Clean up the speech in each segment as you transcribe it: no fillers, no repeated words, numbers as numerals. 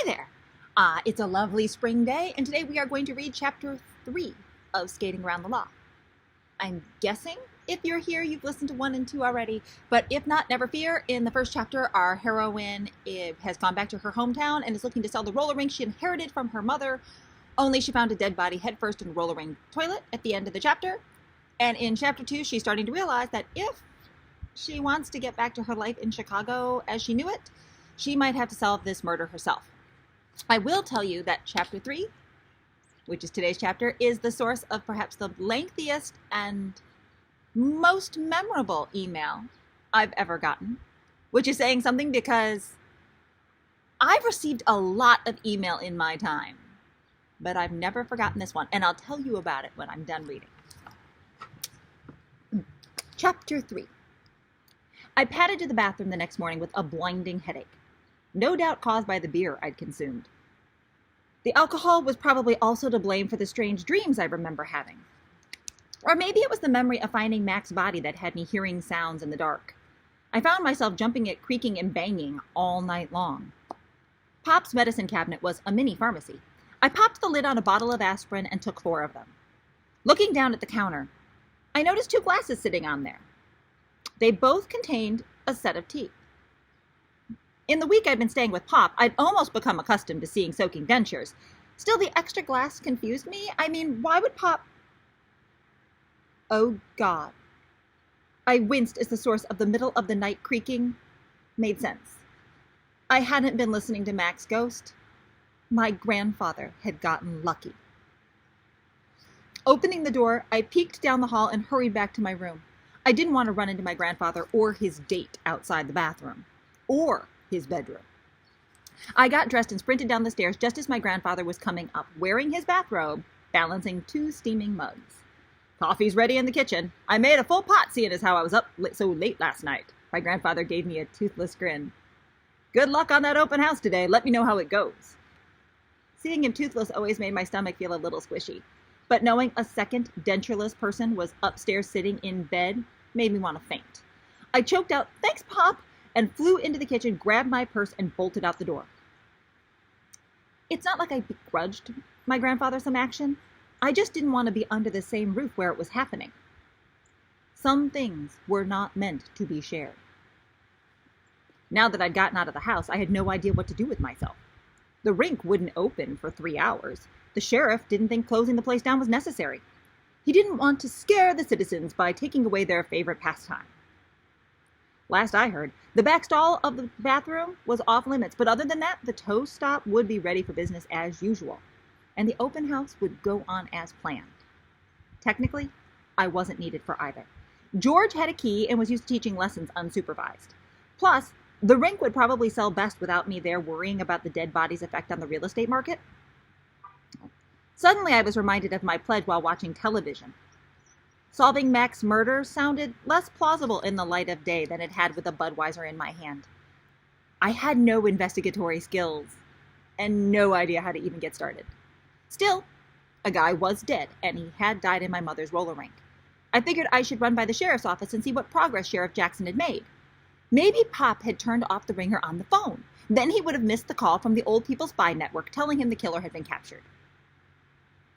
Hi there! It's a lovely spring day, and today we are going to read Chapter 3 of Skating Around the Law. I'm guessing if you're here, you've listened to 1 and 2 already, but if not, never fear. In the first chapter, our heroine has gone back to her hometown and is looking to sell the roller rink she inherited from her mother, only she found a dead body headfirst in a roller rink toilet at the end of the chapter. And in Chapter 2, she's starting to realize that if she wants to get back to her life in Chicago as she knew it, she might have to solve this murder herself. I will tell you that Chapter 3, which is today's chapter, is the source of perhaps the lengthiest and most memorable email I've ever gotten, which is saying something because I've received a lot of email in my time, but I've never forgotten this one, and I'll tell you about it when I'm done reading. Chapter 3. I padded to the bathroom the next morning with a blinding headache, no doubt caused by the beer I'd consumed. The alcohol was probably also to blame for the strange dreams I remember having. Or maybe it was the memory of finding Mac's body that had me hearing sounds in the dark. I found myself jumping at creaking and banging all night long. Pop's medicine cabinet was a mini pharmacy. I popped the lid on a bottle of aspirin and took 4 of them. Looking down at the counter, I noticed 2 glasses sitting on there. They both contained a set of teeth. In the week I'd been staying with Pop, I'd almost become accustomed to seeing soaking dentures. Still, the extra glass confused me. I mean, why would Pop... Oh, God. I winced as the source of the middle-of-the-night creaking made sense. I hadn't been listening to Mac's ghost. My grandfather had gotten lucky. Opening the door, I peeked down the hall and hurried back to my room. I didn't want to run into my grandfather or his date outside the bathroom. Or his bedroom. I got dressed and sprinted down the stairs just as my grandfather was coming up, wearing his bathrobe, balancing 2 steaming mugs. Coffee's ready in the kitchen. I made a full pot, seeing as how I was up so late last night. My grandfather gave me a toothless grin. Good luck on that open house today. Let me know how it goes. Seeing him toothless always made my stomach feel a little squishy, but knowing a second dentureless person was upstairs sitting in bed made me want to faint. I choked out, "Thanks, Pop," and flew into the kitchen, grabbed my purse, and bolted out the door. It's not like I begrudged my grandfather some action. I just didn't want to be under the same roof where it was happening. Some things were not meant to be shared. Now that I'd gotten out of the house, I had no idea what to do with myself. The rink wouldn't open for 3 hours. The sheriff didn't think closing the place down was necessary. He didn't want to scare the citizens by taking away their favorite pastime. Last I heard, the back stall of the bathroom was off limits, but other than that, the tow stop would be ready for business as usual, and the open house would go on as planned. Technically, I wasn't needed for either. George had a key and was used to teaching lessons unsupervised. Plus, the rink would probably sell best without me there worrying about the dead body's effect on the real estate market. Suddenly, I was reminded of my pledge while watching television. Solving Mac's murder sounded less plausible in the light of day than it had with a Budweiser in my hand. I had no investigatory skills and no idea how to even get started. Still, a guy was dead, and he had died in my mother's roller rink. I figured I should run by the sheriff's office and see what progress Sheriff Jackson had made. Maybe Pop had turned off the ringer on the phone. Then he would have missed the call from the Old People Spy Network telling him the killer had been captured.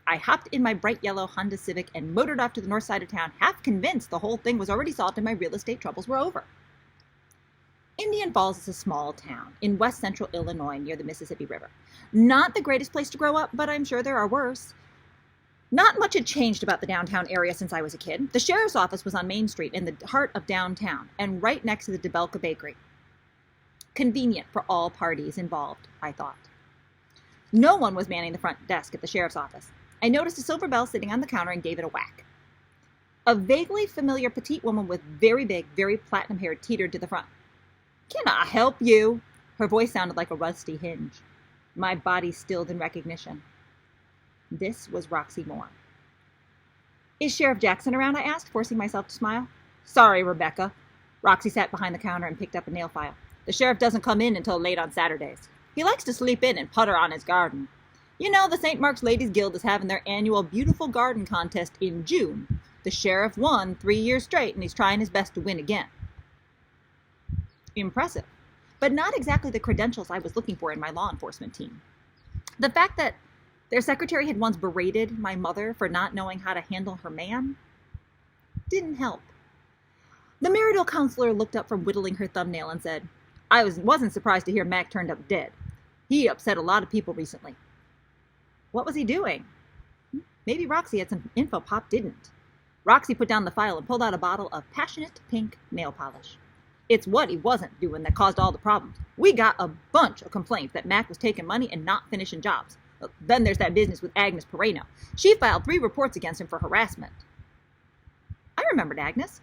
I hopped in my bright yellow Honda Civic and motored off to the north side of town, half convinced the whole thing was already solved and my real estate troubles were over. Indian Falls is a small town in west central Illinois near the Mississippi River. Not the greatest place to grow up, but I'm sure there are worse. Not much had changed about the downtown area since I was a kid. The sheriff's office was on Main Street in the heart of downtown and right next to the DeBelka Bakery. Convenient for all parties involved, I thought. No one was manning the front desk at the sheriff's office. I noticed a silver bell sitting on the counter and gave it a whack. A vaguely familiar petite woman with very big, very platinum hair teetered to the front. "Can I help you?" Her voice sounded like a rusty hinge. My body stilled in recognition. This was Roxy Moore. "Is Sheriff Jackson around?" I asked, forcing myself to smile. "Sorry, Rebecca." Roxy sat behind the counter and picked up a nail file. "The sheriff doesn't come in until late on Saturdays. He likes to sleep in and putter on his garden. You know, the St. Mark's Ladies Guild is having their annual Beautiful Garden contest in June. The sheriff won 3 years straight, and he's trying his best to win again." Impressive. but not exactly the credentials I was looking for in my law enforcement team. The fact that their secretary had once berated my mother for not knowing how to handle her man didn't help. The marital counselor looked up from whittling her thumbnail and said, I wasn't surprised to hear Mac turned up dead. He upset a lot of people recently. What was he doing? Maybe Roxy had some info Pop didn't. Roxy put down the file and pulled out a bottle of passionate pink nail polish. It's what he wasn't doing that caused all the problems. We got a bunch of complaints that Mac was taking money and not finishing jobs. Then there's that business with Agnes Pereno. She filed 3 reports against him for harassment. I remembered Agnes.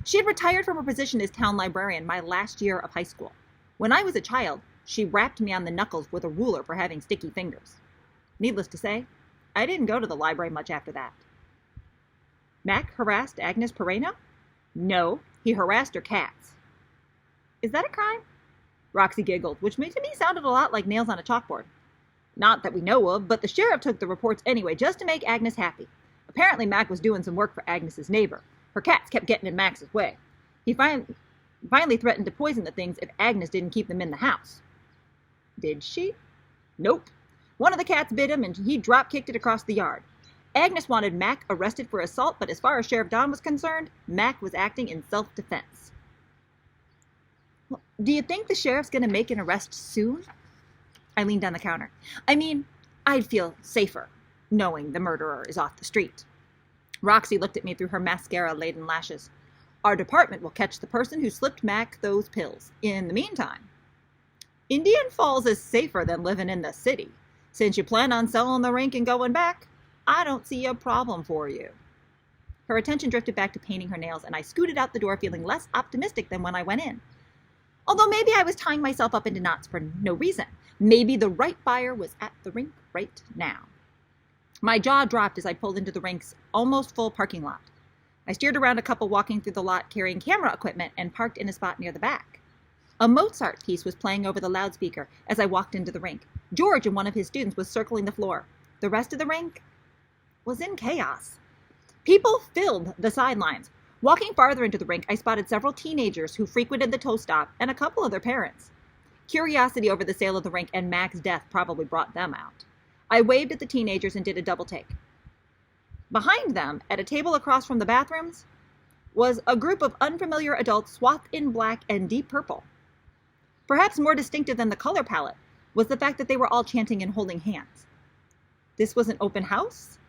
She had retired from her position as town librarian my last year of high school. When I was a child, she rapped me on the knuckles with a ruler for having sticky fingers. Needless to say, I didn't go to the library much after that. Mac harassed Agnes Pereno? No, he harassed her cats. Is that a crime? Roxy giggled, which to me sounded a lot like nails on a chalkboard. Not that we know of, but the sheriff took the reports anyway just to make Agnes happy. Apparently Mac was doing some work for Agnes's neighbor. Her cats kept getting in Max's way. He finally threatened to poison the things if Agnes didn't keep them in the house. Did she? Nope. One of the cats bit him and he drop-kicked it across the yard. Agnes wanted Mac arrested for assault, but as far as Sheriff Don was concerned, Mac was acting in self-defense. Well, do you think the sheriff's going to make an arrest soon? I leaned on the counter. I mean, I'd feel safer knowing the murderer is off the street. Roxy looked at me through her mascara-laden lashes. Our department will catch the person who slipped Mac those pills. In the meantime, Indian Falls is safer than living in the city. Since you plan on selling the rink and going back, I don't see a problem for you. Her attention drifted back to painting her nails, and I scooted out the door feeling less optimistic than when I went in. Although maybe I was tying myself up into knots for no reason. Maybe the right buyer was at the rink right now. My jaw dropped as I pulled into the rink's almost full parking lot. I steered around a couple walking through the lot carrying camera equipment and parked in a spot near the back. A Mozart piece was playing over the loudspeaker as I walked into the rink. George and one of his students was circling the floor. The rest of the rink was in chaos. People filled the sidelines. Walking farther into the rink, I spotted several teenagers who frequented the tow stop and a couple of their parents. Curiosity over the sale of the rink and Mac's death probably brought them out. I waved at the teenagers and did a double take. Behind them, at a table across from the bathrooms, was a group of unfamiliar adults swathed in black and deep purple. Perhaps more distinctive than the color palette was the fact that they were all chanting and holding hands. This was an open house?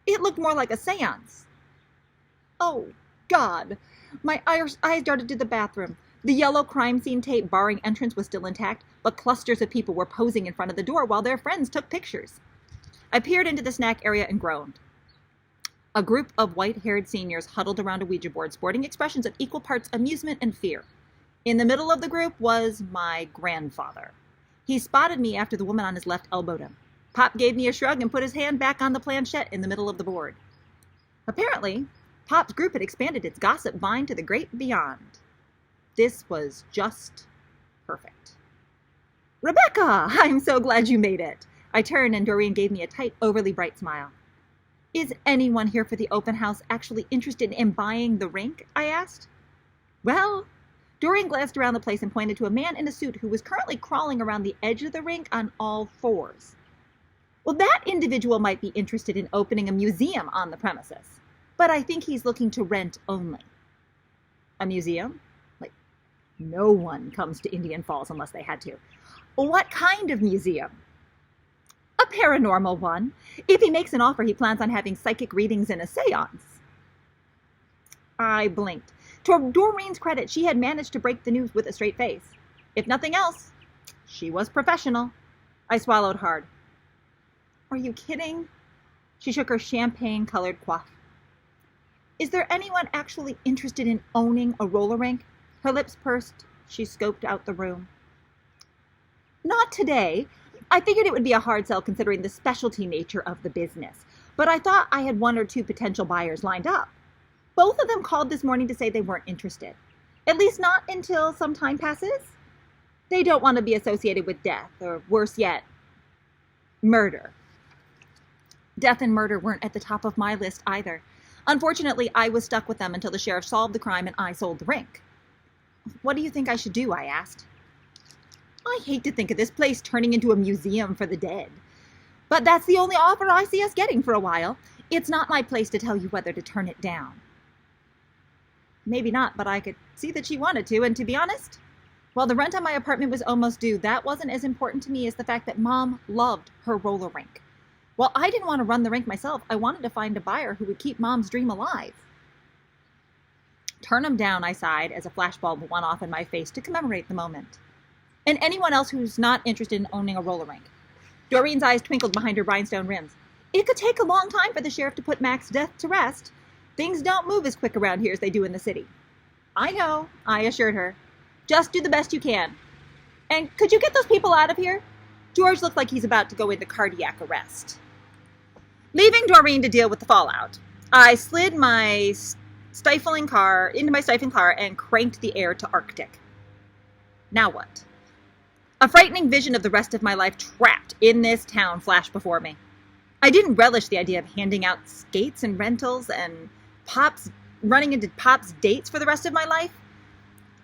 It looked more like a seance. Oh, God. My eyes darted to the bathroom. The yellow crime scene tape barring entrance was still intact, but clusters of people were posing in front of the door while their friends took pictures. I peered into the snack area and groaned. A group of white-haired seniors huddled around a Ouija board, sporting expressions of equal parts amusement and fear. In the middle of the group was my grandfather. He spotted me after the woman on his left elbowed him. Pop gave me a shrug and put his hand back on the planchette in the middle of the board. Apparently, Pop's group had expanded its gossip vine to the great beyond. This was just perfect. Rebecca, I'm so glad you made it. I turned and Doreen gave me a tight, overly bright smile. Is anyone here for the open house actually interested in buying the rink? I asked. Well, Doreen glanced around the place and pointed to a man in a suit who was currently crawling around the edge of the rink on all fours. Well, that individual might be interested in opening a museum on the premises, but I think he's looking to rent only. A museum? Like, no one comes to Indian Falls unless they had to. What kind of museum? A paranormal one. If he makes an offer, he plans on having psychic readings and a seance. I blinked. To Doreen's credit, she had managed to break the news with a straight face. If nothing else, she was professional. I swallowed hard. Are you kidding? She shook her champagne-colored coif. Is there anyone actually interested in owning a roller rink? Her lips pursed. She scoped out the room. Not today. I figured it would be a hard sell considering the specialty nature of the business, but I thought I had 1 or 2 potential buyers lined up. Both of them called this morning to say they weren't interested. At least not until some time passes. They don't want to be associated with death, or worse yet, murder. Death and murder weren't at the top of my list either. Unfortunately, I was stuck with them until the sheriff solved the crime and I sold the rink. What do you think I should do? I asked. I hate to think of this place turning into a museum for the dead. But that's the only offer I see us getting for a while. It's not my place to tell you whether to turn it down. Maybe not, but I could see that she wanted to, and to be honest, while the rent on my apartment was almost due, that wasn't as important to me as the fact that Mom loved her roller rink. While I didn't want to run the rink myself, I wanted to find a buyer who would keep Mom's dream alive. Turn 'em down, I sighed as a flashbulb went off in my face to commemorate the moment. And anyone else who's not interested in owning a roller rink. Doreen's eyes twinkled behind her rhinestone rims. It could take a long time for the sheriff to put Mac's death to rest. Things don't move as quick around here as they do in the city. I know, I assured her. Just do the best you can. And could you get those people out of here? George looked like he's about to go into cardiac arrest. Leaving Doreen to deal with the fallout, I slid my stifling car and cranked the air to Arctic. Now what? A frightening vision of the rest of my life trapped in this town flashed before me. I didn't relish the idea of handing out skates and rentals and running into Pop's dates for the rest of my life.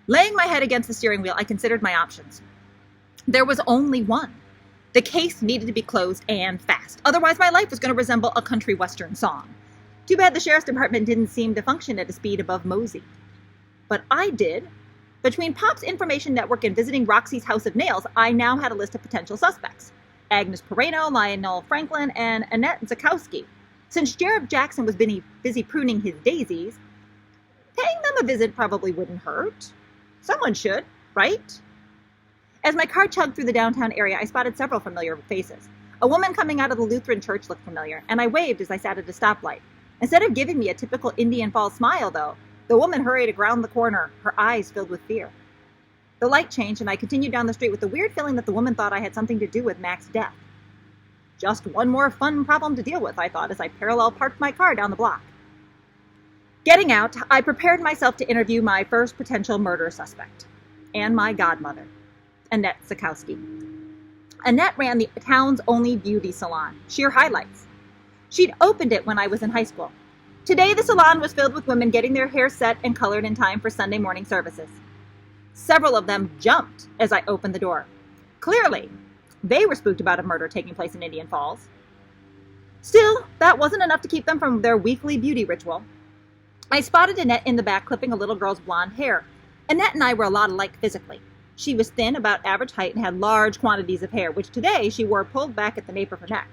Laying my head against the steering wheel, I considered my options. There was only one. The case needed to be closed and fast. Otherwise, my life was going to resemble a country western song. Too bad the sheriff's department didn't seem to function at a speed above Mosey. But I did. Between Pop's information network and visiting Roxy's House of Nails, I now had a list of potential suspects. Agnes Pereno, Lionel Franklin, and Annette Zakowski. Since Sheriff Jackson was busy pruning his daisies, paying them a visit probably wouldn't hurt. Someone should, right? As my car chugged through the downtown area, I spotted several familiar faces. A woman coming out of the Lutheran church looked familiar, and I waved as I sat at a stoplight. Instead of giving me a typical Indian Falls smile, though, the woman hurried around the corner, her eyes filled with fear. The light changed, and I continued down the street with the weird feeling that the woman thought I had something to do with Mac's death. Just one more fun problem to deal with, I thought, as I parallel parked my car down the block. Getting out, I prepared myself to interview my first potential murder suspect, and my godmother, Annette Zakowski. Annette ran the town's only beauty salon, Sheer Highlights. She'd opened it when I was in high school. Today, the salon was filled with women getting their hair set and colored in time for Sunday morning services. Several of them jumped as I opened the door. Clearly, they were spooked about a murder taking place in Indian Falls. Still, that wasn't enough to keep them from their weekly beauty ritual. I spotted Annette in the back clipping a little girl's blonde hair. Annette and I were a lot alike physically. She was thin, about average height, and had large quantities of hair, which today she wore pulled back at the nape of her neck.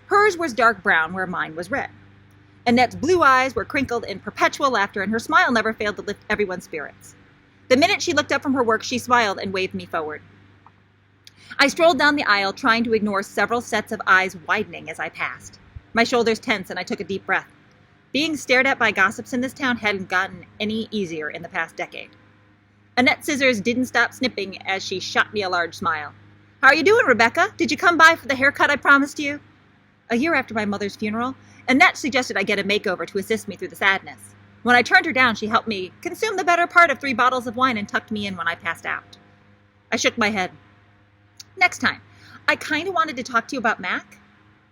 Hers was dark brown, where mine was red. Annette's blue eyes were crinkled in perpetual laughter, and her smile never failed to lift everyone's spirits. The minute she looked up from her work, she smiled and waved me forward. I strolled down the aisle, trying to ignore several sets of eyes widening as I passed. My shoulders tensed, and I took a deep breath. Being stared at by gossips in this town hadn't gotten any easier in the past decade. Annette's scissors didn't stop snipping as she shot me a large smile. "How are you doing, Rebecca? Did you come by for the haircut I promised you?" A year after my mother's funeral, Annette suggested I get a makeover to assist me through the sadness. When I turned her down, she helped me consume the better part of 3 bottles of wine and tucked me in when I passed out. I shook my head. "Next time. I kind of wanted to talk to you about Mac."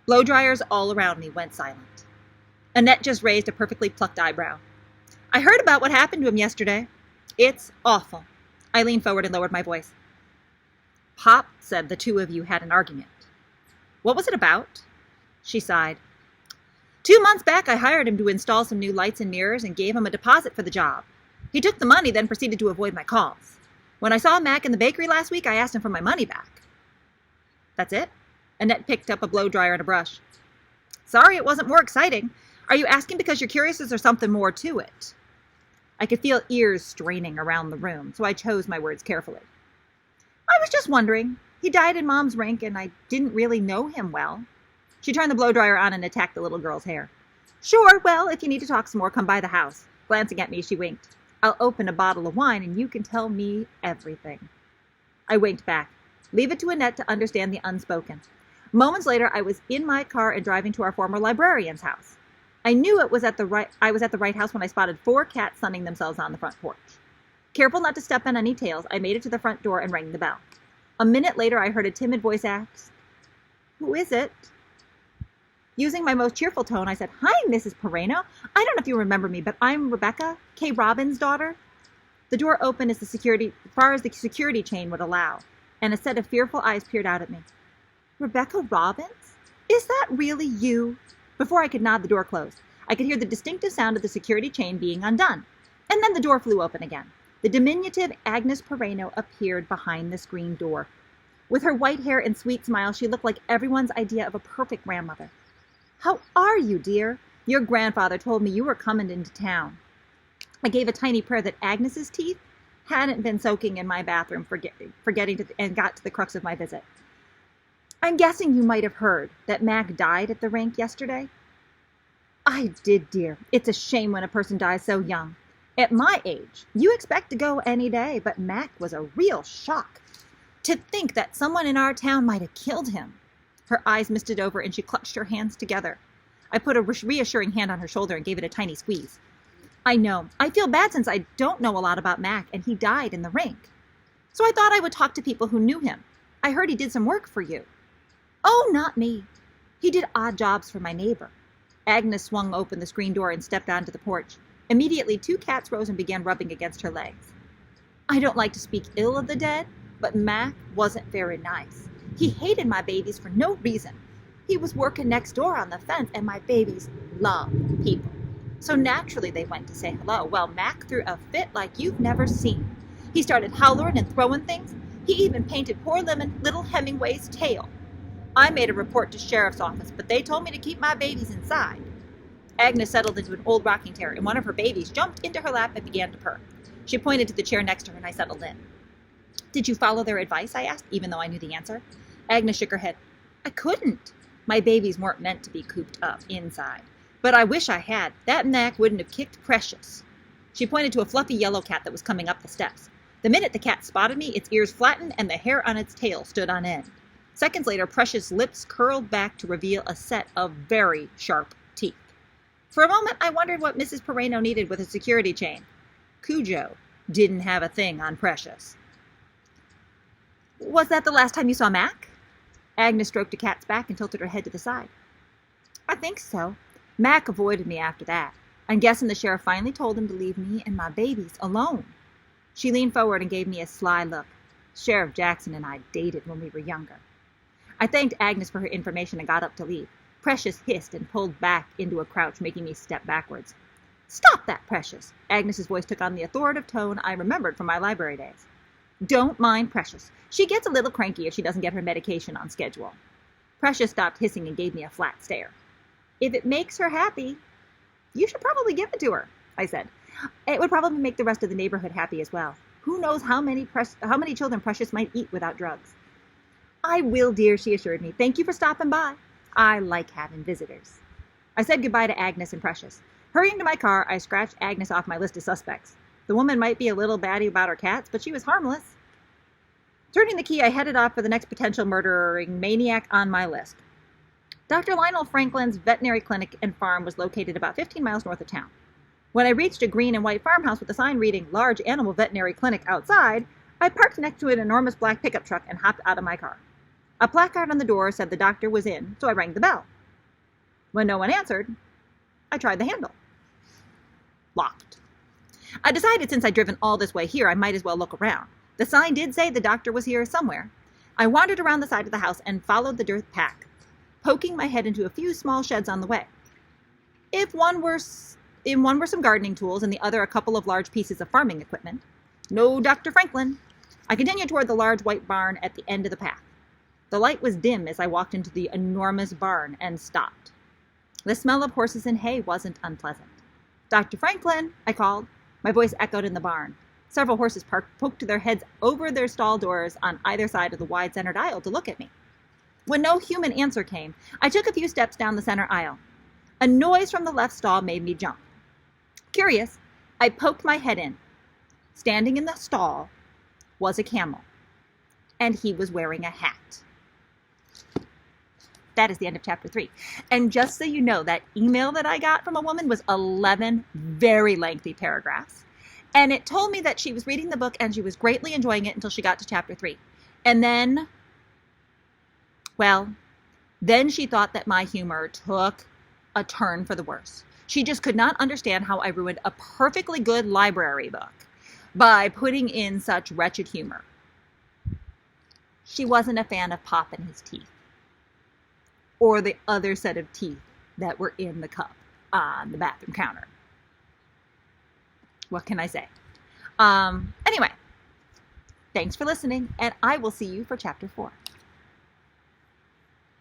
Blow dryers all around me went silent. Annette just raised a perfectly plucked eyebrow. "I heard about what happened to him yesterday. It's awful." I leaned forward and lowered my voice. "Pop said the 2 of you had an argument." "What was it about?" She sighed. 2 months back, I hired him to install some new lights and mirrors and gave him a deposit for the job. He took the money, then proceeded to avoid my calls. When I saw Mac in the bakery last week, I asked him for my money back." "That's it?" Annette picked up a blow dryer and a brush. "Sorry it wasn't more exciting. Are you asking because you're curious, or is there something more to it?" I could feel ears straining around the room, so I chose my words carefully. "I was just wondering. He died in Mom's rink, and I didn't really know him well." She turned the blow dryer on and attacked the little girl's hair. "Sure, well, if you need to talk some more, come by the house." Glancing at me, she winked. "I'll open a bottle of wine, and you can tell me everything." I winked back. Leave it to Annette to understand the unspoken. Moments later, I was in my car and driving to our former librarian's house. I knew I was at the right house when I spotted 4 cats sunning themselves on the front porch. Careful not to step on any tails, I made it to the front door and rang the bell. A minute later, I heard a timid voice ask, "Who is it?" Using my most cheerful tone, I said, "Hi, Mrs. Pereno. I don't know if you remember me, but I'm Rebecca, Kay Robbins' daughter." The door opened as far as the security chain would allow, and a set of fearful eyes peered out at me. Rebecca Robbins? Is that really you? Before I could nod, the door closed. I could hear the distinctive sound of the security chain being undone. And then the door flew open again. The diminutive Agnes Pereno appeared behind the screen door. With her white hair and sweet smile, she looked like everyone's idea of a perfect grandmother. How are you, dear? Your grandfather told me you were coming into town. I gave a tiny prayer that Agnes's teeth hadn't been soaking in my bathroom, forgetting to, and got to the crux of my visit. I'm guessing you might have heard that Mac died at the rink yesterday. I did, dear. It's a shame when a person dies so young. At my age, you expect to go any day, but Mac was a real shock. To think that someone in our town might have killed him. Her eyes misted over and she clutched her hands together. I put a reassuring hand on her shoulder and gave it a tiny squeeze. I know. I feel bad since I don't know a lot about Mac, and he died in the rink. So I thought I would talk to people who knew him. I heard he did some work for you. Oh, not me. He did odd jobs for my neighbor. Agnes swung open the screen door and stepped onto the porch. Immediately, 2 cats rose and began rubbing against her legs. I don't like to speak ill of the dead, but Mac wasn't very nice. He hated my babies for no reason. He was working next door on the fence, and my babies love people. So naturally they went to say hello. Well, Mac threw a fit like you've never seen. He started howling and throwing things. He even painted poor little Hemingway's tail. I made a report to sheriff's office, but they told me to keep my babies inside. Agnes settled into an old rocking chair, and one of her babies jumped into her lap and began to purr. She pointed to the chair next to her, and I settled in. Did you follow their advice? I asked, even though I knew the answer. Agnes shook her head. I couldn't. My babies weren't meant to be cooped up inside. But I wish I had. That Mac wouldn't have kicked Precious. She pointed to a fluffy yellow cat that was coming up the steps. The minute the cat spotted me, its ears flattened and the hair on its tail stood on end. Seconds later, Precious' lips curled back to reveal a set of very sharp teeth. For a moment, I wondered what Mrs. Pereno needed with a security chain. Cujo didn't have a thing on Precious. Was that the last time you saw Mac? Agnes stroked a cat's back and tilted her head to the side. I think so. Mac avoided me after that. I'm guessing the sheriff finally told him to leave me and my babies alone. She leaned forward and gave me a sly look. Sheriff Jackson and I dated when we were younger. I thanked Agnes for her information and got up to leave. Precious hissed and pulled back into a crouch, making me step backwards. Stop that, Precious! Agnes's voice took on the authoritative tone I remembered from my library days. Don't mind Precious. She gets a little cranky if she doesn't get her medication on schedule. Precious stopped hissing and gave me a flat stare. If it makes her happy, you should probably give it to her, I said. It would probably make the rest of the neighborhood happy as well. Who knows how many children Precious might eat without drugs. I will, dear, she assured me. Thank you for stopping by. I like having visitors. I said goodbye to Agnes and Precious. Hurrying to my car, I scratched Agnes off my list of suspects. The woman might be a little batty about her cats, but she was harmless. Turning the key, I headed off for the next potential murdering maniac on my list. Dr. Lionel Franklin's veterinary clinic and farm was located about 15 miles north of town. When I reached a green and white farmhouse with a sign reading Large Animal Veterinary Clinic outside, I parked next to an enormous black pickup truck and hopped out of my car. A placard on the door said the doctor was in, so I rang the bell. When no one answered, I tried the handle. Locked. I decided since I'd driven all this way here, I might as well look around. The sign did say the doctor was here somewhere. I wandered around the side of the house and followed the dirt path, poking my head into a few small sheds on the way. In one were some gardening tools and the other a couple of large pieces of farming equipment. No Dr. Franklin. I continued toward the large white barn at the end of the path. The light was dim as I walked into the enormous barn and stopped. The smell of horses and hay wasn't unpleasant. Dr. Franklin, I called. My voice echoed in the barn. Several horses poked their heads over their stall doors on either side of the wide-centered aisle to look at me. When no human answer came, I took a few steps down the center aisle. A noise from the left stall made me jump. Curious, I poked my head in. Standing in the stall was a camel, and he was wearing a hat. That is the end of chapter 3. And just so you know, that email that I got from a woman was 11 very lengthy paragraphs. And it told me that she was reading the book and she was greatly enjoying it until she got to chapter 3. And then, well, then she thought that my humor took a turn for the worse. She just could not understand how I ruined a perfectly good library book by putting in such wretched humor. She wasn't a fan of Pop and his teeth, or the other set of teeth that were in the cup on the bathroom counter. What can I say? Anyway, thanks for listening, and I will see you for chapter 4.